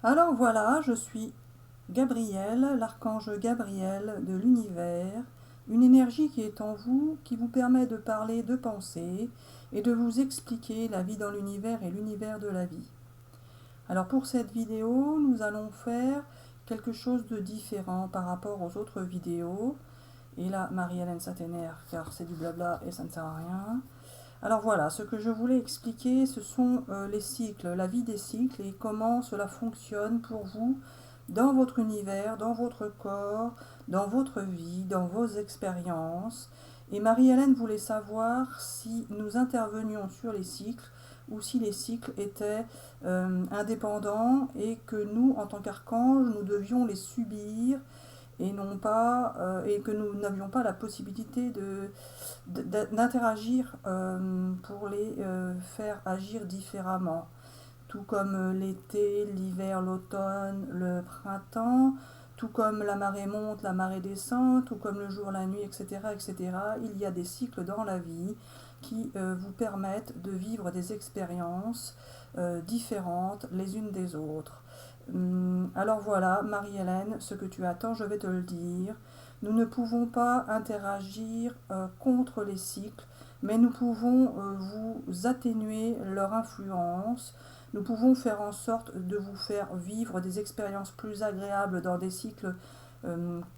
Alors voilà, je suis Gabriel, l'archange Gabriel de l'univers, une énergie qui est en vous, qui vous permet de parler, de penser et de vous expliquer la vie dans l'univers et l'univers de la vie. Alors pour cette vidéo, nous allons faire quelque chose de différent par rapport aux autres vidéos. Et là, Marie-Hélène s'atténère car c'est du blabla et ça ne sert à rien. Alors voilà, ce que je voulais expliquer, ce sont les cycles, la vie des cycles et comment cela fonctionne pour vous dans votre univers, dans votre corps, dans votre vie, dans vos expériences. Et Marie-Hélène voulait savoir si nous intervenions sur les cycles ou si les cycles étaient indépendants et que nous, en tant qu'archanges, nous devions les subir et non pas et que nous n'avions pas la possibilité d'interagir pour les faire agir différemment. Tout comme l'été, l'hiver, l'automne, le printemps, tout comme la marée monte, la marée descend, tout comme le jour, la nuit, etc., etc. Il y a des cycles dans la vie qui vous permettent de vivre des expériences différentes les unes des autres. Alors voilà, Marie-Hélène, ce que tu attends, je vais te le dire. Nous ne pouvons pas interagir contre les cycles, mais nous pouvons vous atténuer leur influence. Nous pouvons faire en sorte de vous faire vivre des expériences plus agréables dans des cycles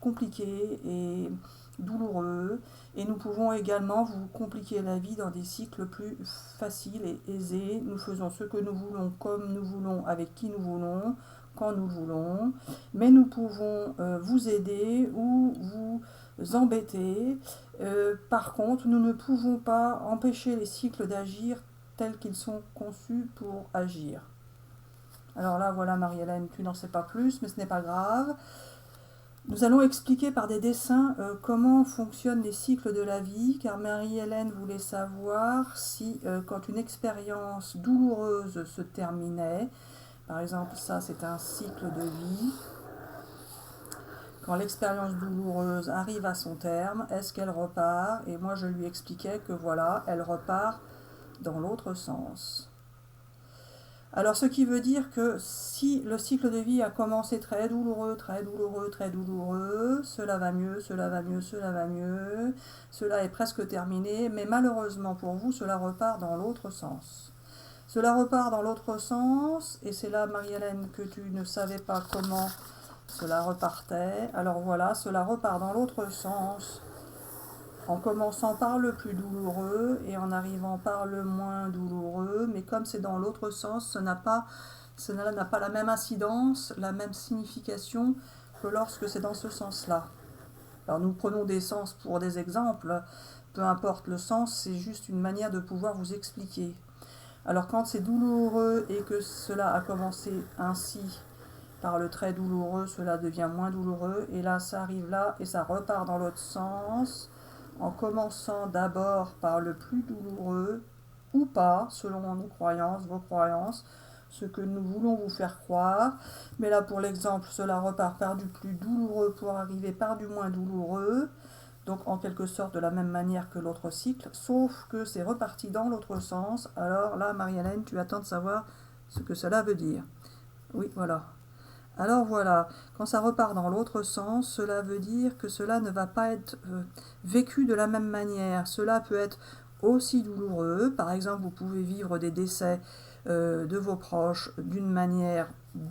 compliqués et douloureux. Et nous pouvons également vous compliquer la vie dans des cycles plus faciles et aisés. Nous faisons ce que nous voulons, comme nous voulons, avec qui nous voulons, quand nous voulons. Mais nous pouvons vous aider ou vous embêter. Par contre, nous ne pouvons pas empêcher les cycles d'agir tels qu'ils sont conçus pour agir. Alors là, voilà Marie-Hélène, tu n'en sais pas plus, mais ce n'est pas grave. Nous allons expliquer par des dessins comment fonctionnent les cycles de la vie, car Marie-Hélène voulait savoir si quand une expérience douloureuse se terminait, par exemple ça c'est un cycle de vie, quand l'expérience douloureuse arrive à son terme, est-ce qu'elle repart? Et moi je lui expliquais que voilà, elle repart dans l'autre sens. Alors ce qui veut dire que si le cycle de vie a commencé très douloureux, très douloureux, très douloureux, cela va mieux, cela va mieux, cela va mieux, cela est presque terminé, mais malheureusement pour vous, cela repart dans l'autre sens. Cela repart dans l'autre sens, et c'est là, Marie-Hélène, que tu ne savais pas comment cela repartait. Alors voilà, cela repart dans l'autre sens, en commençant par le plus douloureux et en arrivant par le moins douloureux, mais comme c'est dans l'autre sens, cela n'a pas la même incidence, la même signification que lorsque c'est dans ce sens-là. Alors nous prenons des sens pour des exemples, peu importe le sens, c'est juste une manière de pouvoir vous expliquer. Alors quand c'est douloureux et que cela a commencé ainsi, par le très douloureux, cela devient moins douloureux, et là ça arrive là et ça repart dans l'autre sens, en commençant d'abord par le plus douloureux, ou pas, selon nos croyances, vos croyances, ce que nous voulons vous faire croire. Mais là, pour l'exemple, cela repart par du plus douloureux pour arriver par du moins douloureux, donc en quelque sorte de la même manière que l'autre cycle, sauf que c'est reparti dans l'autre sens. Alors là, Marie-Hélène, tu attends de savoir ce que cela veut dire. Oui, voilà. Alors voilà, quand ça repart dans l'autre sens, cela veut dire que cela ne va pas être vécu de la même manière. Cela peut être aussi douloureux. Par exemple, vous pouvez vivre des décès de vos proches d'une manière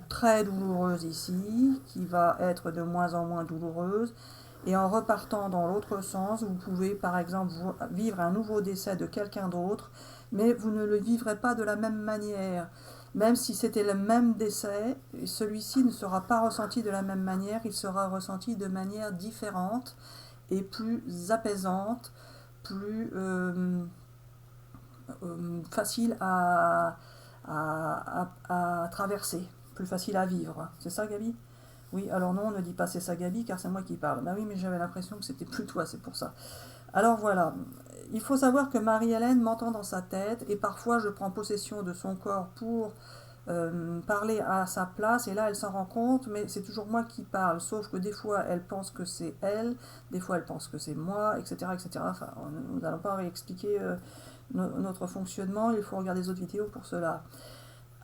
très douloureuse ici, qui va être de moins en moins douloureuse. Et en repartant dans l'autre sens, vous pouvez par exemple vivre un nouveau décès de quelqu'un d'autre, mais vous ne le vivrez pas de la même manière. Même si c'était le même décès, celui-ci ne sera pas ressenti de la même manière, il sera ressenti de manière différente et plus apaisante, plus facile à traverser, plus facile à vivre. C'est ça, Gabi? Oui, alors non, ne dis pas c'est ça, Gabi, car c'est moi qui parle. Bah oui, mais j'avais l'impression que c'était plus toi, c'est pour ça. Alors voilà, il faut savoir que Marie-Hélène m'entend dans sa tête et parfois je prends possession de son corps pour parler à sa place et là elle s'en rend compte, mais c'est toujours moi qui parle, sauf que des fois elle pense que c'est elle, des fois elle pense que c'est moi, etc. etc. Enfin, nous n'allons pas réexpliquer notre fonctionnement, il faut regarder les autres vidéos pour cela.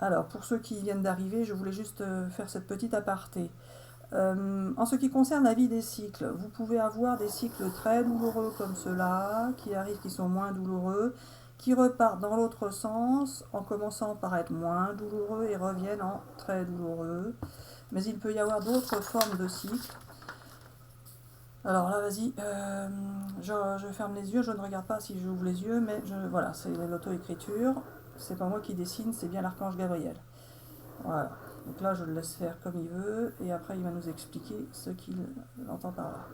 Alors, pour ceux qui viennent d'arriver, je voulais juste faire cette petite aparté. En ce qui concerne la vie des cycles, vous pouvez avoir des cycles très douloureux comme ceux-là, qui arrivent, qui sont moins douloureux, qui repartent dans l'autre sens, en commençant par être moins douloureux et reviennent en très douloureux. Mais il peut y avoir d'autres formes de cycles. Alors là, vas-y, je ferme les yeux, je ne regarde pas si j'ouvre les yeux, mais voilà, c'est l'auto-écriture. C'est pas moi qui dessine, c'est bien l'archange Gabriel. Voilà. Donc là, je le laisse faire comme il veut, et après, il va nous expliquer ce qu'il entend par là.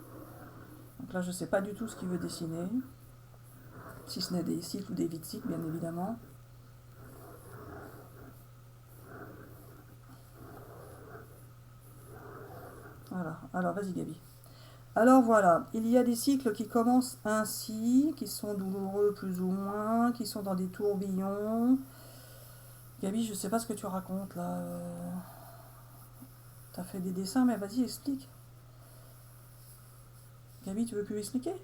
Donc là, je ne sais pas du tout ce qu'il veut dessiner, si ce n'est des cycles ou des vides cycles, bien évidemment. Voilà. Alors, vas-y, Gabi. Alors voilà, il y a des cycles qui commencent ainsi, qui sont douloureux plus ou moins, qui sont dans des tourbillons. Gabi, je ne sais pas ce que tu racontes là. T'as fait des dessins, mais vas-y, explique. Gabi, tu veux plus expliquer?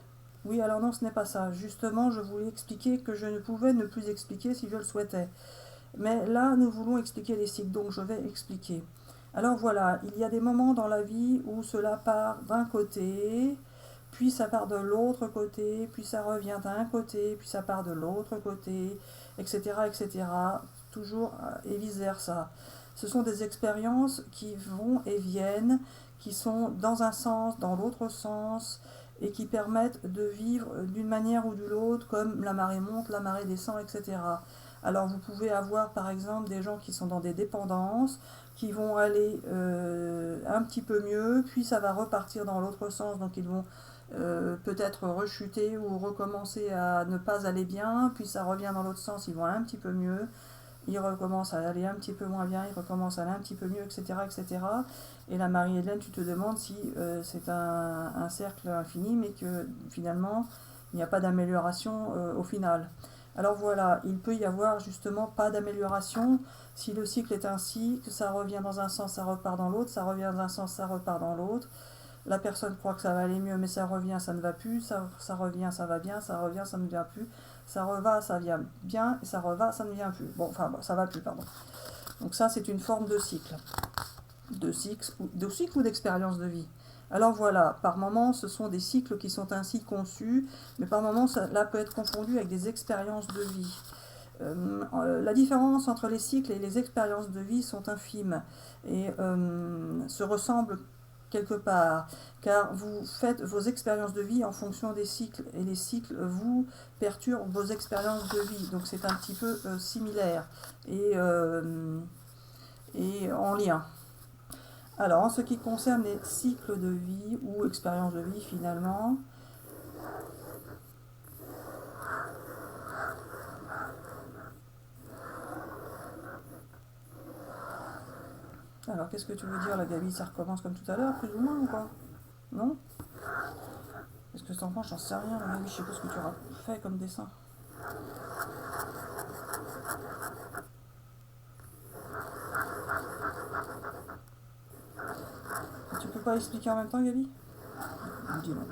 Oui, alors non, ce n'est pas ça. Justement, je voulais expliquer que je ne pouvais ne plus expliquer si je le souhaitais. Mais là, nous voulons expliquer les cycles, donc je vais expliquer. Alors voilà, il y a des moments dans la vie où cela part d'un côté, puis ça part de l'autre côté, puis ça revient d'un côté, puis ça part de l'autre côté, etc., etc., toujours et vice-versa. Ce sont des expériences qui vont et viennent, qui sont dans un sens, dans l'autre sens, et qui permettent de vivre d'une manière ou d'une autre, comme la marée monte, la marée descend, etc. Alors vous pouvez avoir par exemple des gens qui sont dans des dépendances, qui vont aller un petit peu mieux, puis ça va repartir dans l'autre sens, donc ils vont peut-être rechuter ou recommencer à ne pas aller bien, puis ça revient dans l'autre sens, ils vont un petit peu mieux, ils recommencent à aller un petit peu moins bien, ils recommencent à aller un petit peu mieux, etc. etc. Et la Marie-Hélène, tu te demandes si c'est un cercle infini, mais que finalement, il n'y a pas d'amélioration au final. Alors voilà, il peut y avoir justement pas d'amélioration si le cycle est ainsi, que ça revient dans un sens, ça repart dans l'autre, ça revient dans un sens, ça repart dans l'autre. La personne croit que ça va aller mieux, mais ça revient, ça ne va plus, ça revient, ça va bien, ça revient, ça ne vient plus, ça reva, ça vient bien, et ça reva, ça ne vient plus. Bon, enfin, ça va plus, pardon. Donc ça, c'est une forme de cycle. De cycle ou d'expérience de vie. Alors voilà, par moments, ce sont des cycles qui sont ainsi conçus, mais par moments, cela peut être confondu avec des expériences de vie. La différence entre les cycles et les expériences de vie sont infimes et se ressemblent quelque part, car vous faites vos expériences de vie en fonction des cycles, et les cycles vous perturbent vos expériences de vie, donc c'est un petit peu similaire et en lien. Alors, en ce qui concerne les cycles de vie ou expériences de vie finalement, alors qu'est-ce que tu veux dire là, Gabi? Ça recommence comme tout à l'heure, plus ou moins, ou quoi? Non? Est-ce que t'en penses? J'en sais rien, Gabi, je sais pas ce que tu auras fait comme dessin. Tu peux pas expliquer en même temps, Gabi? Dis-moi.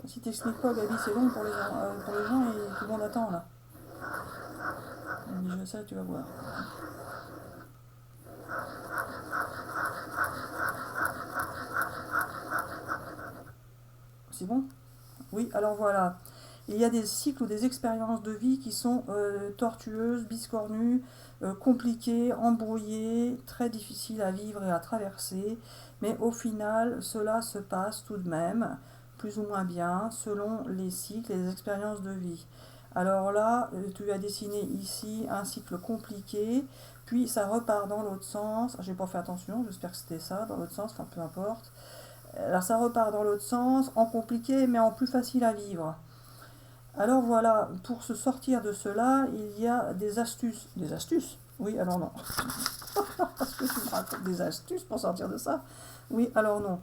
Si t'expliques pas, Gabi, c'est long pour les gens et tout le monde attend là. Mais je sais, tu vas voir. C'est bon? Oui, alors voilà. Il y a des cycles ou des expériences de vie qui sont tortueuses, biscornues, compliquées, embrouillées, très difficiles à vivre et à traverser. Mais au final, cela se passe tout de même, plus ou moins bien, selon les cycles et les expériences de vie. Alors là, tu as dessiné ici un cycle compliqué, puis ça repart dans l'autre sens. J'ai pas fait attention, j'espère que c'était ça, dans l'autre sens, enfin peu importe. Alors ça repart dans l'autre sens, en compliqué, mais en plus facile à vivre. Alors voilà, pour se sortir de cela, il y a des astuces. Des astuces? Oui, alors non. Parce que tu me racontes des astuces pour sortir de ça? Oui, alors non.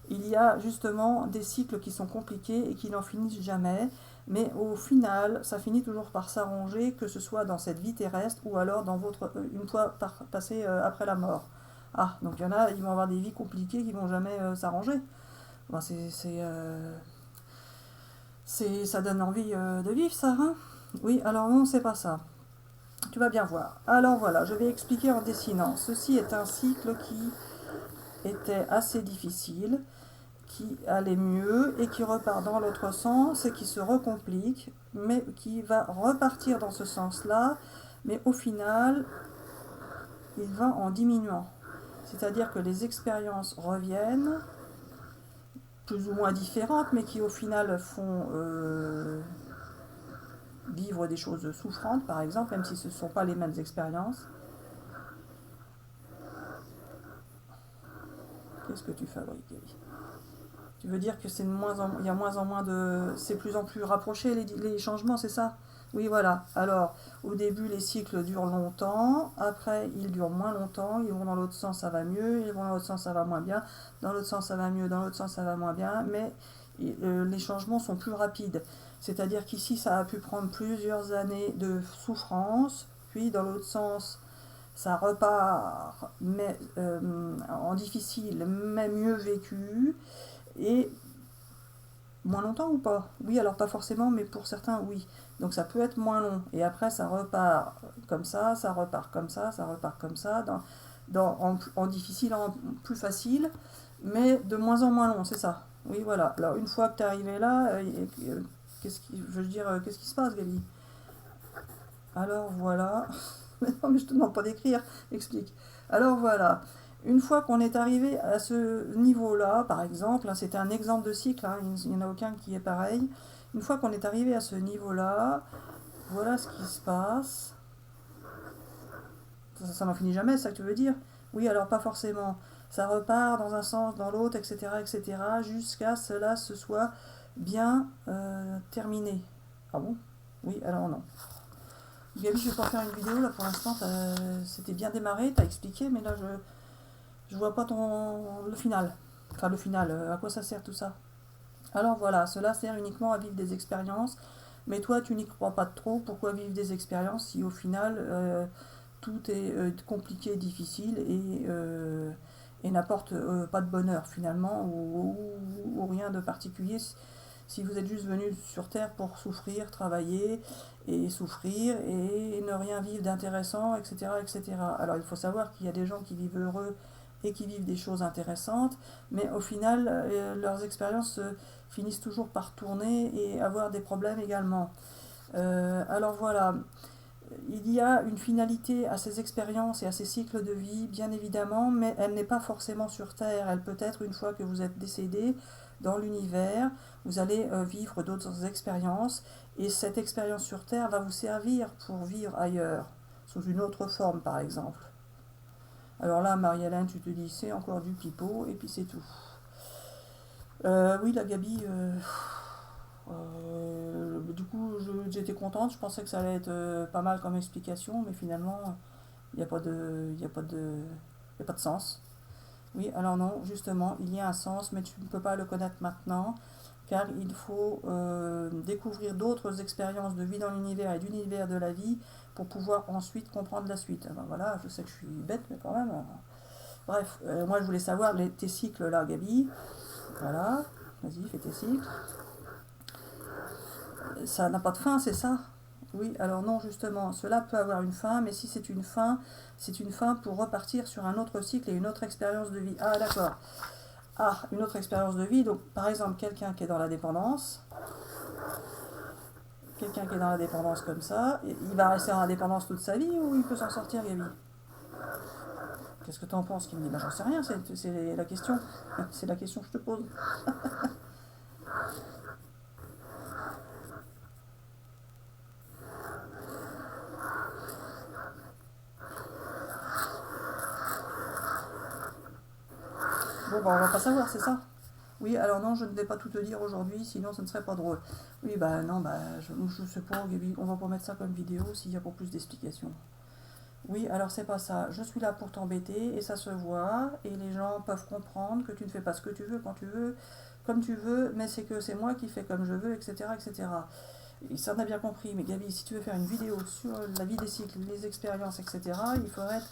Il y a justement des cycles qui sont compliqués et qui n'en finissent jamais, mais au final, ça finit toujours par s'arranger, que ce soit dans cette vie terrestre ou alors dans une fois passée après la mort. Ah, donc il y en a, ils vont avoir des vies compliquées qui vont jamais s'arranger. Bon, ça donne envie de vivre, ça, hein? Oui, alors non, c'est pas ça. Tu vas bien voir. Alors voilà, je vais expliquer en dessinant. Ceci est un cycle qui était assez difficile, qui allait mieux et qui repart dans l'autre sens et qui se recomplique, mais qui va repartir dans ce sens-là, mais au final, il va en diminuant. C'est-à-dire que les expériences reviennent, plus ou moins différentes, mais qui au final font vivre des choses souffrantes, par exemple, même si ce ne sont pas les mêmes expériences. Qu'est-ce que tu fabriques, Gaby? Tu veux dire que il y a moins en moins de... C'est plus en plus rapproché les changements, c'est ça? Oui, voilà. Alors, au début, les cycles durent longtemps. Après, ils durent moins longtemps. Ils vont dans l'autre sens, ça va mieux. Ils vont dans l'autre sens, ça va moins bien. Dans l'autre sens, ça va mieux. Dans l'autre sens, ça va moins bien. Mais les changements sont plus rapides. C'est-à-dire qu'ici, ça a pu prendre plusieurs années de souffrance. Puis, dans l'autre sens, ça repart, mais en difficile, mais mieux vécu. Et moins longtemps ou pas? Oui, alors pas forcément, mais pour certains, oui. Donc ça peut être moins long. Et après, ça repart comme ça repart comme ça repart comme ça, en difficile, en plus facile, mais de moins en moins long, c'est ça. Oui, voilà. Alors une fois que tu es arrivé là, qu'est-ce qui se passe, Gaby? Alors voilà. Mais non, mais je te demande pas d'écrire, explique. Alors voilà. Une fois qu'on est arrivé à ce niveau-là, par exemple, hein, c'était un exemple de cycle, hein, il n'y en a aucun qui est pareil. Une fois qu'on est arrivé à ce niveau-là, voilà ce qui se passe. Ça n'en finit jamais, c'est ça que tu veux dire? Oui, alors pas forcément. Ça repart dans un sens, dans l'autre, etc., jusqu'à cela se soit bien terminé. Ah bon? Oui, alors non. Gabi, je vais pas faire une vidéo là pour l'instant, c'était bien démarré, t'as expliqué, mais là je vois pas le final. Enfin le final, à quoi ça sert tout ça? Alors voilà, cela sert uniquement à vivre des expériences, mais toi tu n'y crois pas trop, pourquoi vivre des expériences si au final tout est compliqué, difficile et n'apporte pas de bonheur finalement ou rien de particulier si vous êtes juste venu sur Terre pour souffrir, travailler et souffrir et ne rien vivre d'intéressant, etc., etc. Alors il faut savoir qu'il y a des gens qui vivent heureux et qui vivent des choses intéressantes, mais au final, leurs expériences finissent toujours par tourner et avoir des problèmes également. Alors voilà, il y a une finalité à ces expériences et à ces cycles de vie, bien évidemment, mais elle n'est pas forcément sur Terre. Elle peut être une fois que vous êtes décédé dans l'univers, vous allez vivre d'autres expériences, et cette expérience sur Terre va vous servir pour vivre ailleurs, sous une autre forme par exemple. Alors là, Marie-Hélène, tu te dis, c'est encore du pipeau, et puis c'est tout. Oui, la Gabi, du coup, j'étais contente, je pensais que ça allait être pas mal comme explication, mais finalement, il n'y a pas de, il y a pas de, il y a pas de sens. Oui, alors non, justement, il y a un sens, mais tu ne peux pas le connaître maintenant, car il faut découvrir d'autres expériences de vie dans l'univers et d'univers de la vie pour pouvoir ensuite comprendre la suite. Ben voilà, je sais que je suis bête, mais quand même. Bref, moi je voulais savoir tes cycles là, Gabi. Voilà, vas-y, fais tes cycles. Ça n'a pas de fin, c'est ça? Oui, alors non, justement, cela peut avoir une fin, mais si c'est une fin pour repartir sur un autre cycle et une autre expérience de vie. Ah, d'accord. Ah, une autre expérience de vie. Donc, par exemple, quelqu'un qui est dans la dépendance, comme ça, il va rester dans la dépendance toute sa vie ou il peut s'en sortir, Gaby? Qu'est-ce que tu en penses? Qui me dit, bah, j'en sais rien, c'est la question. C'est la question que je te pose. Bon, bah, on va pas savoir, c'est ça? Oui, alors non, je ne vais pas tout te dire aujourd'hui, sinon ce ne serait pas drôle. Oui, bah non, bah je sais pas, Gaby, on va pas mettre ça comme vidéo s'il y a pas plus d'explications. Oui, alors c'est pas ça. Je suis là pour t'embêter et ça se voit et les gens peuvent comprendre que tu ne fais pas ce que tu veux quand tu veux, comme tu veux, mais c'est que c'est moi qui fais comme je veux, etc., etc. Ça on a bien compris, mais Gaby, si tu veux faire une vidéo sur la vie des cycles, les expériences, etc., il faudrait être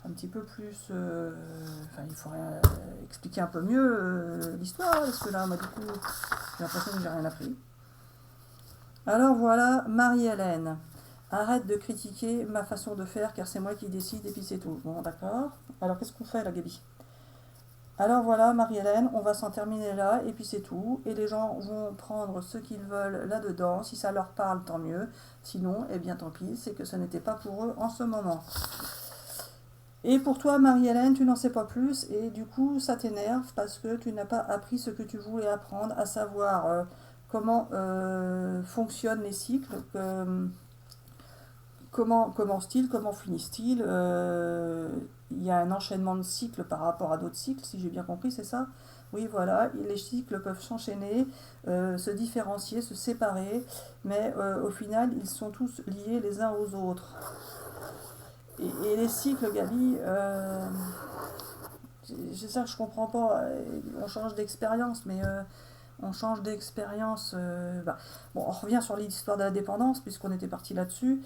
un petit peu plus... enfin, il faudrait expliquer un peu mieux l'histoire, parce que là, moi, du coup, j'ai l'impression que j'ai rien appris. Alors voilà, Marie-Hélène. Arrête de critiquer ma façon de faire, car c'est moi qui décide, et puis c'est tout. Bon, d'accord. Alors, qu'est-ce qu'on fait, là, Gabi? Alors voilà, Marie-Hélène, on va s'en terminer là, et puis c'est tout. Et les gens vont prendre ce qu'ils veulent là-dedans. Si ça leur parle, tant mieux. Sinon, eh bien tant pis, c'est que ce n'était pas pour eux en ce moment. Et pour toi, Marie-Hélène, tu n'en sais pas plus, et du coup, ça t'énerve parce que tu n'as pas appris ce que tu voulais apprendre, à savoir comment fonctionnent les cycles, comment commence-t-il, comment finissent-ils. Il y a un enchaînement de cycles par rapport à d'autres cycles, si j'ai bien compris, c'est ça? Oui, voilà, les cycles peuvent s'enchaîner, se différencier, se séparer, mais au final, ils sont tous liés les uns aux autres. Et les cycles, Gabi, c'est ça que je comprends pas. On change d'expérience, mais on change d'expérience. Bon, on revient sur l'histoire de la dépendance, puisqu'on était parti là-dessus.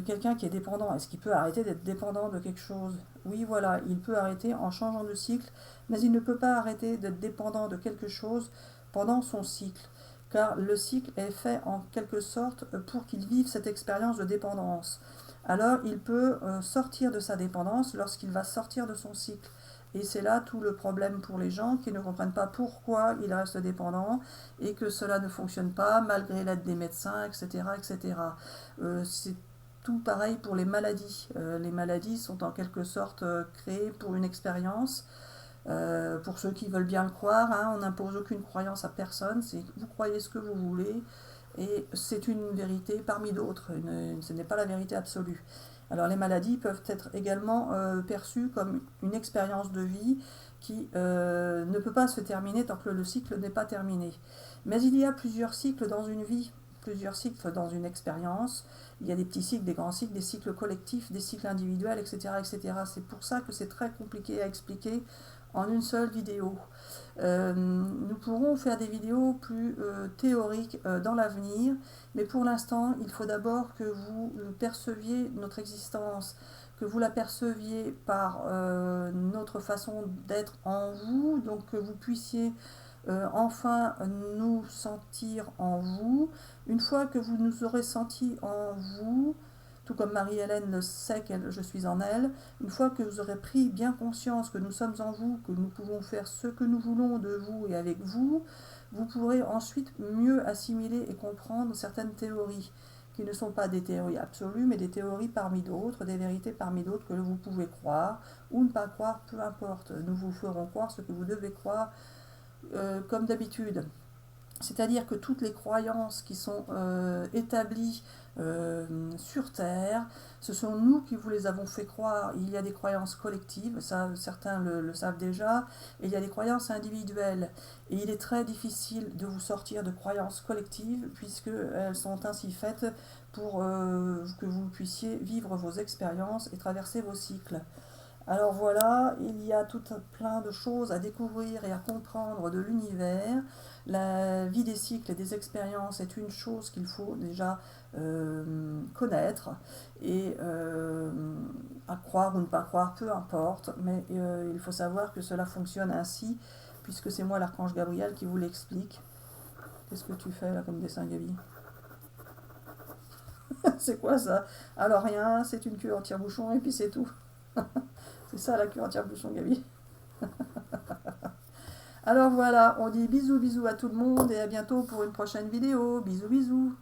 Quelqu'un qui est dépendant, est-ce qu'il peut arrêter d'être dépendant de quelque chose? Oui, voilà, il peut arrêter en changeant de cycle, mais il ne peut pas arrêter d'être dépendant de quelque chose pendant son cycle. Car le cycle est fait en quelque sorte pour qu'il vive cette expérience de dépendance. Alors il peut sortir de sa dépendance lorsqu'il va sortir de son cycle. Et c'est là tout le problème pour les gens qui ne comprennent pas pourquoi ils restent dépendants et que cela ne fonctionne pas malgré l'aide des médecins, etc. etc. C'est tout pareil pour les maladies. Les maladies sont en quelque sorte créées pour une expérience. Pour ceux qui veulent bien le croire, hein, on n'impose aucune croyance à personne, c'est vous croyez ce que vous voulez, et c'est une vérité parmi d'autres, ce n'est pas la vérité absolue. Alors les maladies peuvent être également perçues comme une expérience de vie qui ne peut pas se terminer tant que le cycle n'est pas terminé. Mais il y a plusieurs cycles dans une vie, plusieurs cycles dans une expérience. Il y a des petits cycles, des grands cycles, des cycles collectifs, des cycles individuels, etc. etc. C'est pour ça que c'est très compliqué à expliquer en une seule vidéo. Nous pourrons faire des vidéos plus théoriques dans l'avenir, mais pour l'instant, il faut d'abord que vous perceviez notre existence, que vous la perceviez par notre façon d'être en vous, donc que vous puissiez enfin nous sentir en vous. Une fois que vous nous aurez senti en vous, tout comme Marie-Hélène le sait que je suis en elle, une fois que vous aurez pris bien conscience que nous sommes en vous, que nous pouvons faire ce que nous voulons de vous et avec vous, vous pourrez ensuite mieux assimiler et comprendre certaines théories, qui ne sont pas des théories absolues, mais des théories parmi d'autres, des vérités parmi d'autres que vous pouvez croire ou ne pas croire, peu importe. Nous vous ferons croire ce que vous devez croire comme d'habitude. C'est-à-dire que toutes les croyances qui sont établies sur Terre, ce sont nous qui vous les avons fait croire. Il y a des croyances collectives, ça certains le savent déjà, et il y a des croyances individuelles. Et il est très difficile de vous sortir de croyances collectives, puisqu'elles sont ainsi faites pour que vous puissiez vivre vos expériences et traverser vos cycles. Alors voilà, il y a tout plein de choses à découvrir et à comprendre de l'univers. La vie des cycles et des expériences est une chose qu'il faut déjà connaître et à croire ou ne pas croire, peu importe, mais il faut savoir que cela fonctionne ainsi, puisque c'est moi l'archange Gabriel qui vous l'explique. Qu'est-ce que tu fais là comme dessin, Gabi? C'est quoi ça? Alors rien, c'est une queue en tire-bouchon et puis c'est tout. C'est ça la queue en tire-bouchon, Gabi. Alors voilà, on dit bisous bisous à tout le monde et à bientôt pour une prochaine vidéo. Bisous bisous.